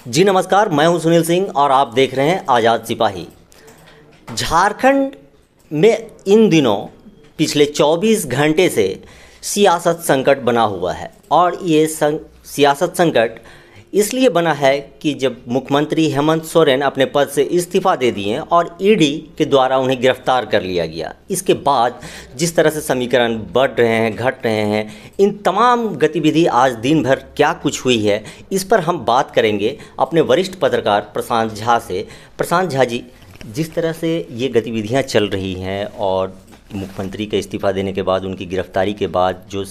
जी नमस्कार, मैं हूं सुनील सिंह और आप देख रहे हैं आज़ाद सिपाही। झारखंड में इन दिनों पिछले 24 घंटे से सियासत संकट बना हुआ है और ये सियासत संकट इसलिए बना है कि जब मुख्यमंत्री हेमंत सोरेन अपने पद से इस्तीफ़ा दे दिए और ईडी के द्वारा उन्हें गिरफ्तार कर लिया गया। इसके बाद जिस तरह से समीकरण बढ़ रहे हैं, घट रहे हैं, इन तमाम गतिविधि आज दिन भर क्या कुछ हुई है, इस पर हम बात करेंगे अपने वरिष्ठ पत्रकार प्रशांत झा से। प्रशांत झा जी, जिस तरह से ये गतिविधियाँ चल रही हैं और मुख्यमंत्री का इस्तीफ़ा देने के बाद उनकी गिरफ्तारी के बाद जो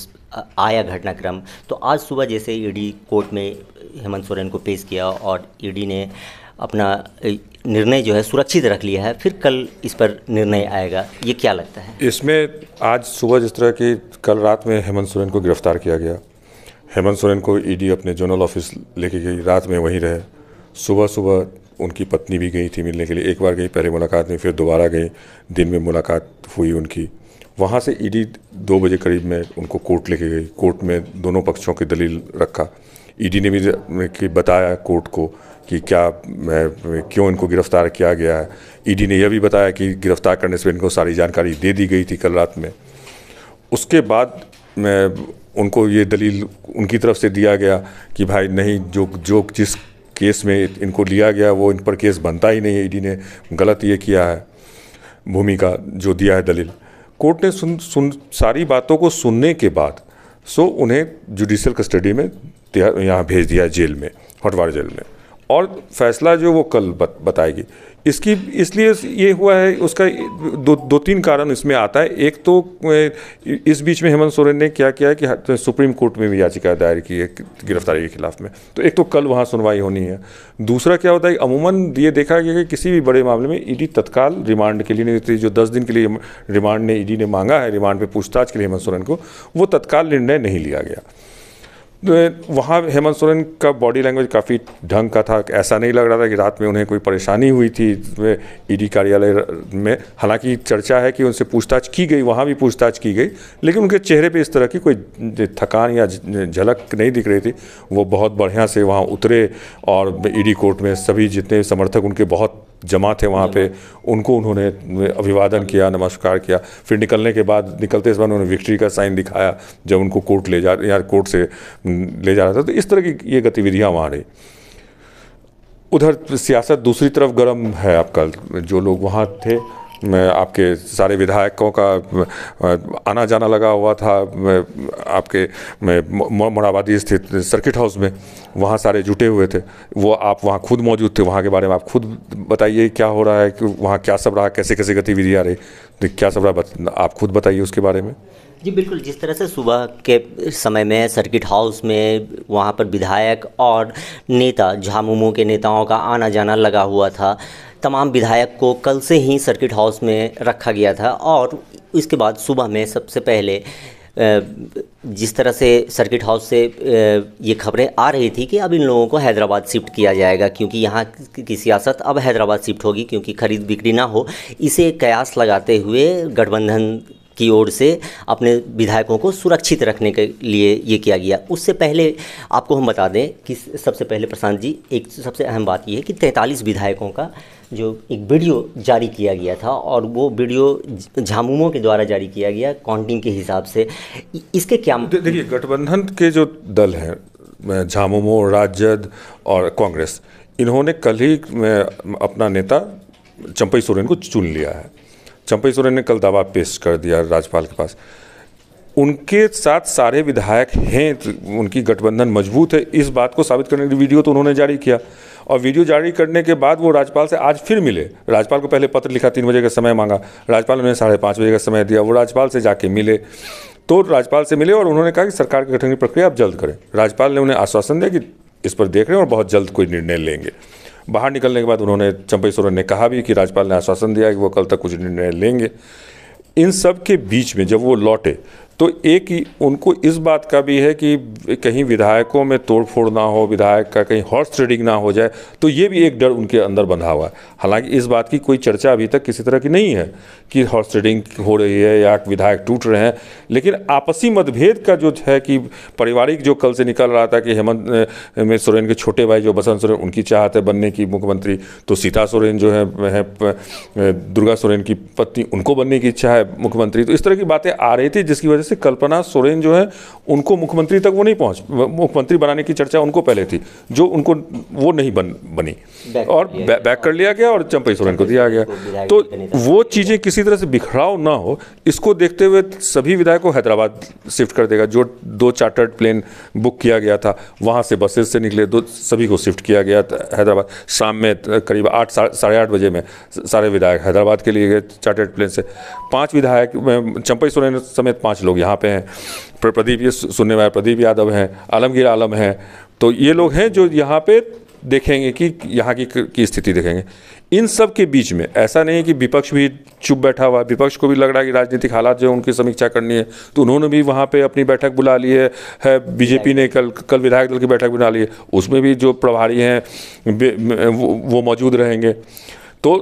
आया घटनाक्रम, तो आज सुबह जैसे ईडी कोर्ट में हेमंत सोरेन को पेश किया और ईडी ने अपना निर्णय जो है सुरक्षित रख लिया है, फिर कल इस पर निर्णय आएगा, ये क्या लगता है? इसमें आज सुबह जिस तरह की कल रात में हेमंत सोरेन को गिरफ्तार किया गया, हेमंत सोरेन को ईडी अपने जोनल ऑफिस लेके गई, रात में वहीं रहे। सुबह सुबह उनकी पत्नी भी गई थी मिलने के लिए, एक बार गई पहले मुलाकात में, फिर दोबारा गई, दिन में मुलाकात हुई उनकी। वहाँ से ईडी 2 बजे करीब में उनको कोर्ट लेके गई। कोर्ट में दोनों पक्षों की दलील रखा। ईडी ने भी बताया कोर्ट को कि क्यों इनको गिरफ्तार किया गया है। ईडी ने यह भी बताया कि गिरफ्तार करने से इनको सारी जानकारी दे दी गई थी कल रात में। उसके बाद उनको ये दलील उनकी तरफ से दिया गया कि भाई नहीं, जो जिस केस में इनको लिया गया वो इन पर केस बनता ही नहीं है, ईडी ने गलत ये किया है, भूमिका जो दिया है दलील। कोर्ट ने सारी बातों को सुनने के बाद उन्हें जुडिशियल कस्टडी में यहाँ भेज दिया जेल में, हटवाड़ जेल में, और फैसला जो वो कल बताएगी। इसलिए ये हुआ है, उसका दो तीन कारण इसमें आता है। एक तो इस बीच में हेमंत सोरेन ने क्या किया है कि सुप्रीम कोर्ट में भी याचिका दायर की है गिरफ्तारी के खिलाफ में, तो एक तो कल वहाँ सुनवाई होनी है। दूसरा क्या होता है, अमूमन ये देखा गया कि किसी भी बड़े मामले में ईडी तत्काल रिमांड के लिए नहीं देती। जो 10 दिन के लिए रिमांड ने ईडी ने मांगा है, रिमांड पे पूछताछ के लिए हेमंत सोरेन को, वो तत्काल निर्णय नहीं लिया गया। वहाँ हेमंत सोरेन का बॉडी लैंग्वेज काफ़ी ढंग का था, ऐसा नहीं लग रहा था कि रात में उन्हें कोई परेशानी हुई थी ईडी कार्यालय में। हालांकि चर्चा है कि उनसे पूछताछ की गई, वहाँ भी पूछताछ की गई, लेकिन उनके चेहरे पे इस तरह की कोई थकान या झलक नहीं दिख रही थी। वो बहुत बढ़िया से वहाँ उतरे और ईडी कोर्ट में सभी जितने समर्थक उनके बहुत जमा थे वहाँ पे, उनको उन्होंने अभिवादन किया, नमस्कार किया। फिर निकलते इस बार उन्होंने विक्ट्री का साइन दिखाया जब उनको कोर्ट से ले जा रहा था। तो इस तरह की ये गतिविधियाँ वहाँ रही। उधर सियासत दूसरी तरफ गर्म है। आपका जो लोग वहाँ थे, आपके सारे विधायकों का आना जाना लगा हुआ था आपके मोराबादी स्थित सर्किट हाउस में, वहाँ सारे जुटे हुए थे। वो आप वहाँ खुद मौजूद थे, वहाँ के बारे में आप खुद बताइए क्या हो रहा है, कि वहाँ क्या सब रहा, कैसे कैसे गतिविधियाँ रही, तो क्या सब रहा, आप खुद बताइए उसके बारे में। जी बिल्कुल, जिस तरह से सुबह के समय में सर्किट हाउस में वहाँ पर विधायक और नेता, झामुमो के नेताओं का आना जाना लगा हुआ था। तमाम विधायक को कल से ही सर्किट हाउस में रखा गया था और इसके बाद सुबह में सबसे पहले जिस तरह से सर्किट हाउस से ये खबरें आ रही थी कि अब इन लोगों को हैदराबाद शिफ्ट किया जाएगा, क्योंकि यहाँ की सियासत अब हैदराबाद शिफ्ट होगी, क्योंकि खरीद बिक्री ना हो, इसे कयास लगाते हुए गठबंधन की ओर से अपने विधायकों को सुरक्षित रखने के लिए ये किया गया। उससे पहले आपको हम बता दें कि सबसे पहले प्रशांत जी, एक सबसे अहम बात ये है कि 43 विधायकों का जो एक वीडियो जारी किया गया था और वो वीडियो झामुमो के द्वारा जारी किया गया काउंटिंग के हिसाब से। इसके क्या देखिए, गठबंधन के जो दल हैं, झामुमो, राजद और कांग्रेस, इन्होंने कल ही अपना नेता चंपई सोरेन को चुन लिया है। चंपई सोरेन ने कल दावा पेश कर दिया राज्यपाल के पास। उनके साथ सारे विधायक हैं, तो उनकी गठबंधन मजबूत है। इस बात को साबित करने के लिए वीडियो तो उन्होंने जारी किया, और वीडियो जारी करने के बाद वो राज्यपाल से आज फिर मिले। राज्यपाल को पहले पत्र लिखा, 3 बजे का समय मांगा, राज्यपाल ने 5:30 बजे का समय दिया। वो राज्यपाल से जाके मिले, तो राज्यपाल से मिले और उन्होंने कहा कि सरकार के गठन की प्रक्रिया आप जल्द करें। राज्यपाल ने उन्हें आश्वासन दिया कि इस पर देख रहे हैं और बहुत जल्द कोई निर्णय लेंगे। बाहर निकलने के बाद उन्होंने, चंपई सोरेन ने कहा भी कि राज्यपाल ने आश्वासन दिया कि वो कल तक कुछ निर्णय लेंगे। इन सब के बीच में जब वो लौटे तो एक ही उनको इस बात का भी है कि कहीं विधायकों में तोड़फोड़ ना हो, विधायक का कहीं हॉर्स ट्रेडिंग ना हो जाए, तो ये भी एक डर उनके अंदर बंधा हुआ है। हालांकि इस बात की कोई चर्चा अभी तक किसी तरह की नहीं है कि हॉर्स ट्रेडिंग हो रही है या विधायक टूट रहे हैं, लेकिन आपसी मतभेद का जो है कि पारिवारिक जो कल से निकल रहा था कि हेमंत में सोरेन के छोटे भाई जो बसंत सोरेन, उनकी चाहत है बनने की मुख्यमंत्री, तो सीता सोरेन जो है दुर्गा सोरेन की पत्नी, उनको बनने की इच्छा है मुख्यमंत्री। तो इस तरह की बातें आ रही थी जिसकी वजह से कल्पना सोरेन जो है उनको मुख्यमंत्री तक वो नहीं मुख्यमंत्री बनाने की चर्चा उनको पहले थी, जो उनको वो नहीं बनी और बैक कर लिया गया और चंपई सोरेन को दिया गया। तो वो चीज़ें किसी तरह से बिखराव ना हो, इसको देखते हुए सभी विधायक को हैदराबाद शिफ्ट कर देगा। जो 2 चार्टर्ड प्लेन बुक किया गया था, वहाँ से बसेस से निकले सभी को शिफ्ट किया गया हैदराबाद। शाम में करीब 8 साढ़े 8 बजे में सारे विधायक हैदराबाद के लिए गए चार्टर्ड प्लेन से। 5 विधायक, चंपई सोरेन समेत 5 लोग यहाँ पे हैं। प्रदीप, ये सुनने वाले प्रदीप यादव हैं, आलमगीर आलम हैं, तो ये लोग हैं जो यहाँ पे देखेंगे कि यहाँ की स्थिति देखेंगे। इन सब के बीच में ऐसा नहीं है कि विपक्ष भी चुप बैठा हुआ, विपक्ष को भी लग रहा है कि राजनीतिक हालात जो उनकी समीक्षा करनी है, तो उन्होंने भी वहाँ पे अपनी बैठक बुला ली है। बीजेपी ने कल विधायक दल की बैठक बुला ली है, उसमें भी जो प्रभारी हैं वो मौजूद रहेंगे, तो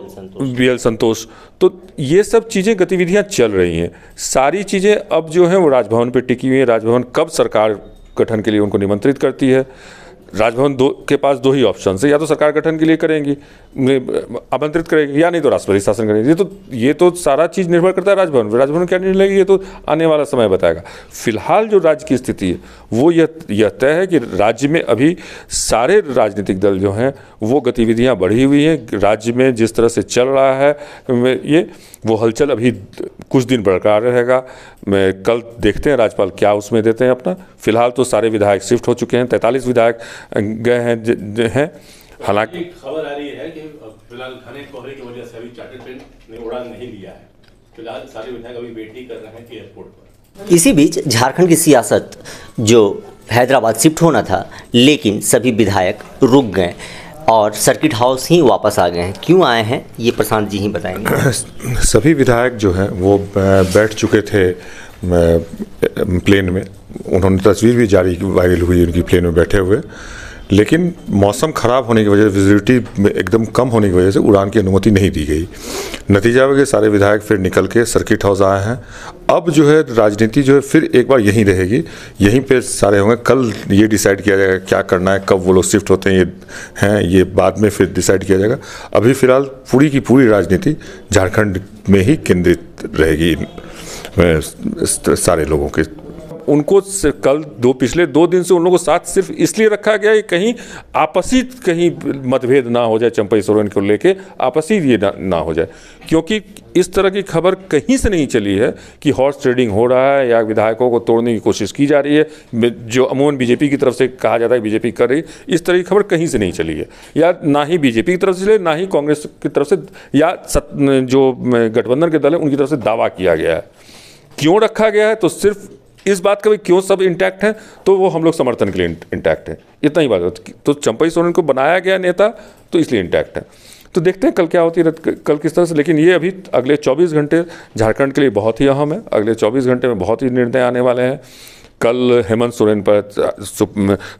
BL संतोष। तो ये सब चीज़ें गतिविधियाँ चल रही हैं। सारी चीज़ें अब जो हैं वो राजभवन पे टिकी हुई है। राजभवन कब सरकार गठन के लिए उनको निमंत्रित करती है, राजभवन के पास 2 ही ऑप्शन है, या तो सरकार गठन के लिए करेंगी, आमंत्रित करेगी, या नहीं तो राष्ट्रपति शासन करेंगे। ये तो सारा चीज़ निर्भर करता है राजभवन क्या निर्णय लेगी, ये तो आने वाला समय बताएगा। फिलहाल जो राज्य की स्थिति है वो यह तय है कि राज्य में अभी सारे राजनीतिक दल जो हैं वो गतिविधियां बढ़ी हुई हैं। राज्य में जिस तरह से चल रहा है वो हलचल अभी कुछ दिन बरकरार रहेगा। मैं कल देखते हैं राज्यपाल क्या उसमें देते हैं अपना। फिलहाल तो सारे विधायक शिफ्ट हो चुके हैं, 43 विधायक गए हैं। हालांकि खबर आ रही है कि फिलहाल घने कोहरे की वजह से अभी चार्टर्ड प्लेन ने उड़ान नहीं लिया है। फिलहाल सारे विधायक अभी वेट ही कर रहे हैं एयरपोर्ट पर। इसी बीच झारखंड की सियासत जो हैदराबाद शिफ्ट होना था, लेकिन सभी विधायक रुक गए और सर्किट हाउस ही वापस आ गए हैं। क्यों आए हैं ये प्रशांत जी ही बताएंगे। सभी विधायक जो हैं वो बैठ चुके थे प्लेन में, उन्होंने तस्वीर भी वायरल हुई उनकी प्लेन में बैठे हुए, लेकिन मौसम ख़राब होने की वजह से, विजिबिलिटी एकदम कम होने की वजह से उड़ान की अनुमति नहीं दी गई। नतीजा वगैरह सारे विधायक फिर निकल के सर्किट हाउस आए हैं। अब जो है राजनीति जो है फिर एक बार यहीं रहेगी, यहीं पे सारे होंगे। कल ये डिसाइड किया जाएगा क्या करना है, कब वो लोग शिफ्ट होते हैं ये बाद में फिर डिसाइड किया जाएगा। अभी फ़िलहाल पूरी की पूरी राजनीति झारखंड में ही केंद्रित रहेगी सारे लोगों के। उनको कल पिछले 2 दिन से उन लोगों को साथ सिर्फ इसलिए रखा गया कि कहीं आपसी मतभेद ना हो जाए, चंपई सोरेन को लेके आपसी ये ना हो जाए, क्योंकि इस तरह की खबर कहीं से नहीं चली है कि हॉर्स ट्रेडिंग हो रहा है या विधायकों को तोड़ने की कोशिश की जा रही है, जो अमूमन बीजेपी की तरफ से कहा जाता है बीजेपी कर रही, इस तरह की खबर कहीं से नहीं चली है। या ना ही बीजेपी की तरफ से, ना ही कांग्रेस की तरफ से, या जो गठबंधन के दल है उनकी तरफ से दावा किया गया है। क्यों रखा गया है, तो सिर्फ इस बात का भी क्यों सब इंटैक्ट है, तो वो हम लोग समर्थन के लिए इंटैक्ट है, इतना ही बात है। तो चंपई सोरेन को बनाया गया नेता तो इसलिए इंटैक्ट है। तो देखते हैं कल क्या होती है, कल किस तरह से। लेकिन ये अभी अगले 24 घंटे झारखंड के लिए बहुत ही अहम है। अगले 24 घंटे में बहुत ही निर्णय आने वाले हैं। कल हेमंत सोरेन पर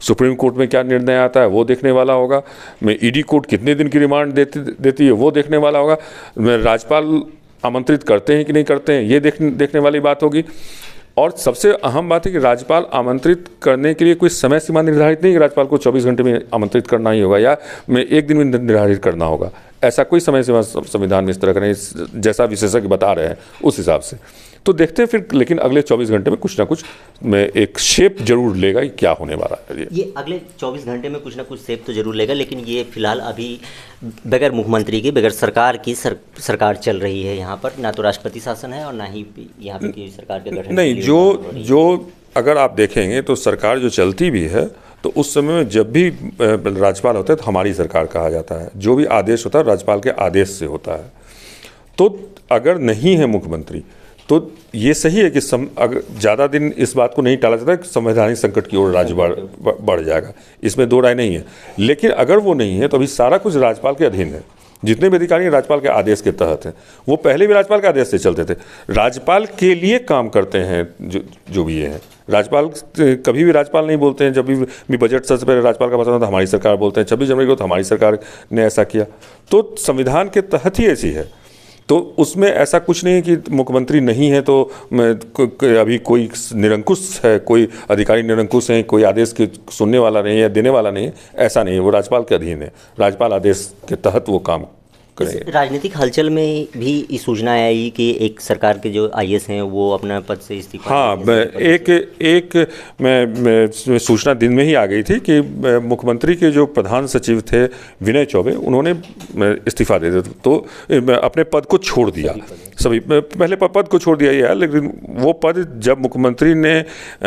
सुप्रीम कोर्ट में क्या निर्णय आता है वो देखने वाला होगा। ईडी कोर्ट कितने दिन की रिमांड देती है वो देखने वाला होगा। राज्यपाल आमंत्रित करते हैं कि नहीं करते हैं ये देखने वाली बात होगी। और सबसे अहम बात है कि राज्यपाल आमंत्रित करने के लिए कोई समय सीमा निर्धारित नहीं कि राज्यपाल को 24 घंटे में आमंत्रित करना ही होगा या 1 दिन में निर्धारित करना होगा। ऐसा कोई समय सीमा संविधान में इस तरह का नहीं, जैसा विशेषज्ञ बता रहे हैं उस हिसाब से। तो देखते हैं फिर, लेकिन अगले 24 घंटे में कुछ ना कुछ में एक शेप जरूर लेगा कि क्या होने वाला है। ये अगले 24 घंटे में कुछ ना कुछ शेप तो जरूर लेगा, लेकिन ये फिलहाल अभी बगैर मुख्यमंत्री के, बगैर सरकार की सरकार चल रही है यहाँ पर। ना तो राष्ट्रपति शासन है और ना ही यहाँ पे की सरकार के गठन नहीं। जो अगर आप देखेंगे तो सरकार जो चलती भी है तो उस समय में जब भी राज्यपाल होता है तो हमारी सरकार कहा जाता है। जो भी आदेश होता है राज्यपाल के आदेश से होता है। तो अगर नहीं है मुख्यमंत्री तो ये सही है कि अगर ज़्यादा दिन इस बात को नहीं टाला जाता कि संवैधानिक संकट की ओर राज्य बढ़ जाएगा, इसमें दो राय नहीं है। लेकिन अगर वो नहीं है तो अभी सारा कुछ राज्यपाल के अधीन है। जितने भी अधिकारी राज्यपाल के आदेश के तहत हैं, वो पहले भी राज्यपाल के आदेश से चलते थे, राज्यपाल के लिए काम करते हैं। जो भी ये है, राज्यपाल कभी भी राज्यपाल नहीं बोलते हैं, जब भी बजट सबसे पहले राज्यपाल का भाषण होता है हमारी सरकार बोलते हैं, 26 जनवरी को तो हमारी सरकार ने ऐसा किया, तो संविधान के तहत ही ऐसी है। तो उसमें ऐसा कुछ नहीं है कि मुख्यमंत्री नहीं है तो अभी कोई निरंकुश है, कोई अधिकारी निरंकुश है, कोई आदेश के सुनने वाला नहीं है, देने वाला नहीं है, ऐसा नहीं है। वो राज्यपाल के अधीन है, राज्यपाल आदेश के तहत वो काम करेंगे। राजनीतिक हलचल में भी ये सूचना आई कि एक सरकार के जो आईएएस हैं वो अपना पद से इस्तीफा। हाँ, मैं सूचना दिन में ही आ गई थी कि मुख्यमंत्री के जो प्रधान सचिव थे विनय चौबे, उन्होंने इस्तीफा दे दिया, तो अपने पद को छोड़ दिया। सभी पहले पद को छोड़ दिया ही है, लेकिन वो पद जब मुख्यमंत्री ने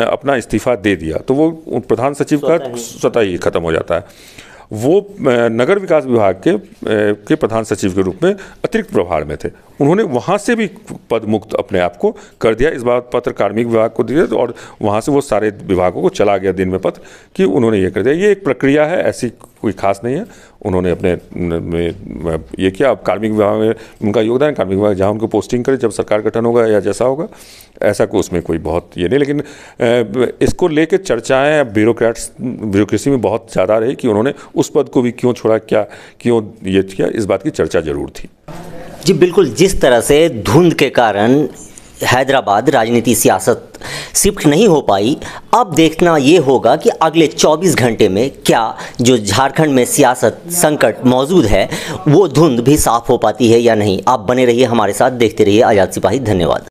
अपना इस्तीफा दे दिया तो वो प्रधान सचिव का स्वतः ही खत्म हो जाता है। वो नगर विकास विभाग के प्रधान सचिव के रूप में अतिरिक्त प्रभार में थे, उन्होंने वहाँ से भी पद मुक्त अपने आप को कर दिया। इस बात पत्र कार्मिक विभाग को दिया और वहाँ से वो सारे विभागों को चला गया दिन में पत्र कि उन्होंने ये कर दिया। ये एक प्रक्रिया है, ऐसी कोई खास नहीं है। उन्होंने अपने में ये किया। अब कार्मिक विभाग में उनका योगदान, कार्मिक विभाग जहाँ उनको पोस्टिंग करे जब सरकार गठन होगा या जैसा होगा, ऐसा को उसमें कोई बहुत ये नहीं। लेकिन इसको लेके चर्चाएँ ब्यूरोक्रेसी में बहुत ज़्यादा रही कि उन्होंने उस पद को भी क्यों छोड़ा, क्यों ये किया, इस बात की चर्चा जरूर थी। जी बिल्कुल, जिस तरह से धुंध के कारण हैदराबाद राजनीति सियासत शिफ्ट नहीं हो पाई, अब देखना ये होगा कि अगले 24 घंटे में क्या जो झारखंड में सियासत संकट मौजूद है वो धुंध भी साफ हो पाती है या नहीं। आप बने रहिए हमारे साथ, देखते रहिए आज़ाद सिपाही। धन्यवाद।